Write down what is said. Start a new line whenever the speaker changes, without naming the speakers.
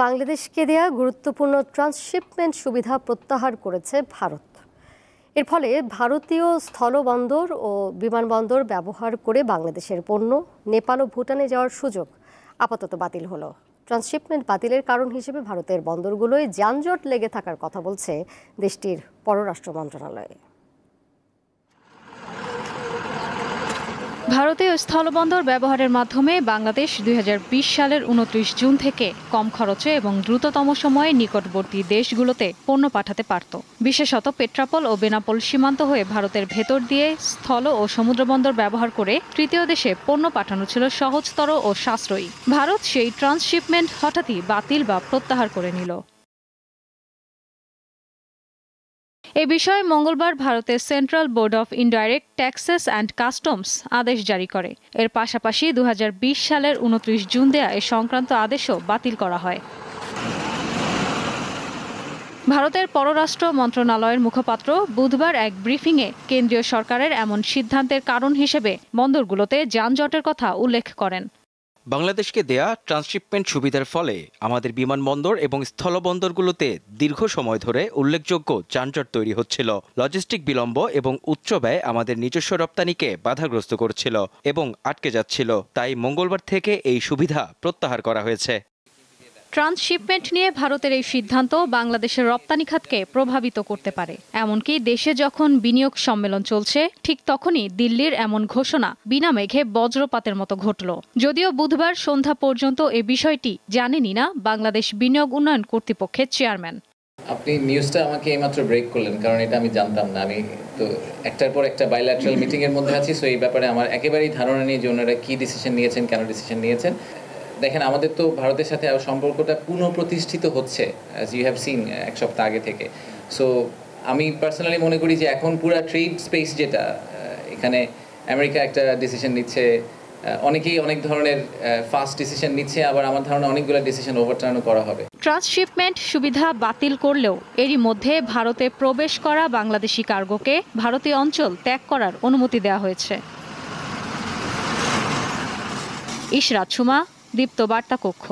বাংলাদেশকে দেয়া গুরুত্বপূর্ণ ট্রান্সশিপমেন্ট সুবিধা প্রত্যাহার করেছে ভারত। এর ফলে ভারতীয় স্থলবন্দর ও বিমানবন্দর ব্যবহার করে বাংলাদেশের পণ্য নেপাল ও ভুটানে যাওয়ার সুযোগ আপাতত বাতিল হলো। ট্রান্সশিপমেন্ট বাতিলের কারণ হিসেবে ভারতের বন্দরগুলোয় যানজট লেগে থাকার কথা বলছে দেশটির পররাষ্ট্র মন্ত্রণালয়।
ভারতীয় স্থলবন্দর ব্যবহারের মাধ্যমে বাংলাদেশ ২০২০ সালের ২৯ জুন থেকে কম খরচে এবং দ্রুততম সময়ে নিকটবর্তী দেশগুলোতে পণ্য পাঠাতে পারত। বিশেষত পেট্রাপোল ও বেনাপোল সীমান্ত হয়ে ভারতের ভেতর দিয়ে স্থল ও সমুদ্রবন্দর ব্যবহার করে তৃতীয় দেশে পণ্য পাঠানো ছিল সহজতর ও সাশ্রয়ী। ভারত সেই ট্রান্সশিপমেন্ট হঠাৎই বাতিল বা প্রত্যাহার করে নিল। এ বিষয়ে মঙ্গলবার ভারতের central board of indirect taxes and customs আদেশ জারি করে। এর পাশাপাশি ২০২০ সালের ২৯ জুন দেয়া এ সংক্রান্ত আদেশও বাতিল করা হয়। ভারতের পররাষ্ট্র মন্ত্রণালয়ের মুখপাত্র বুধবার এক ব্রিফিংয়ে কেন্দ্রীয় সরকারের এমন সিদ্ধান্তের কারণ হিসেবে বন্দরগুলোতে যানজটের কথা উল্লেখ করেন।
বাংলাদেশকে দেয়া ট্রান্সশিপমেন্ট সুবিধার ফলে আমাদের বিমানবন্দর এবং স্থলবন্দরগুলোতে দীর্ঘ সময় ধরে উল্লেখযোগ্য যানজট তৈরি হচ্ছিল। লজিস্টিক বিলম্ব এবং উচ্চ ব্যয় আমাদের নিজস্ব রপ্তানিকে বাধাগ্রস্ত করছিল এবং আটকে যাচ্ছিল। তাই মঙ্গলবার থেকে এই সুবিধা প্রত্যাহার করা হয়েছে।
ট্রান্সশিপমেন্ট নিয়ে ভারতের এই সিদ্ধান্ত বাংলাদেশের রপ্তানি খাতকে প্রভাবিত করতে পারে। এমনকি দেশে যখন বিনিয়োগ সম্মেলন চলছে, ঠিক তখনই দিল্লির এমন ঘোষণা বিনা মেঘে বজ্রপাতের মতো ঘটল। যদিও বুধবার সন্ধ্যা পর্যন্ত এ বিষয়টি জানেনই না বাংলাদেশ বিনিয়োগ উন্নয়ন কর্তৃপক্ষের চেয়ারম্যান।
আপনি নিউজটা আমাকে এইমাত্র ব্রেক করলেন, কারণ এটা আমি জানতাম না। আমি তো একটার পর একটা বাইল্যাটারাল মিটিং এর মধ্যে আছি, সো এই ব্যাপারে আমার একেবারেই ধারণা নেই যে ওনারা কি ডিসিশন নিয়েছেন, কেন ডিসিশন নিয়েছেন। দেখেন, আমাদের তো ভারতের সাথে সম্পর্কটা পুনঃপ্রতিষ্ঠিত হচ্ছে, অ্যাজ ইউ হ্যাভ সিন, এক সপ্তাহ আগে থেকে। সো আমি পার্সোনালি মনে করি যে এখন পুরো ট্রেড স্পেস যেটা, এখানে আমেরিকা একটা ডিসিশন নিচ্ছে, অনেকেই অনেক ধরনের ফাস্ট ডিসিশন নিচ্ছে, আবার আমার ধারণা অনেকগুলো ডিসিশন ওভারটার্নও করা হবে।
ট্রান্সশিপমেন্ট সুবিধা বাতিল করলেও এরই মধ্যে ভারতে প্রবেশ করা বাংলাদেশি কার্গোকে ভারতীয় অঞ্চল ত্যাগ করার অনুমতি দেওয়া হয়েছে। ইশরাত সুমা, দীপ্ত বার্তা কক্ষ।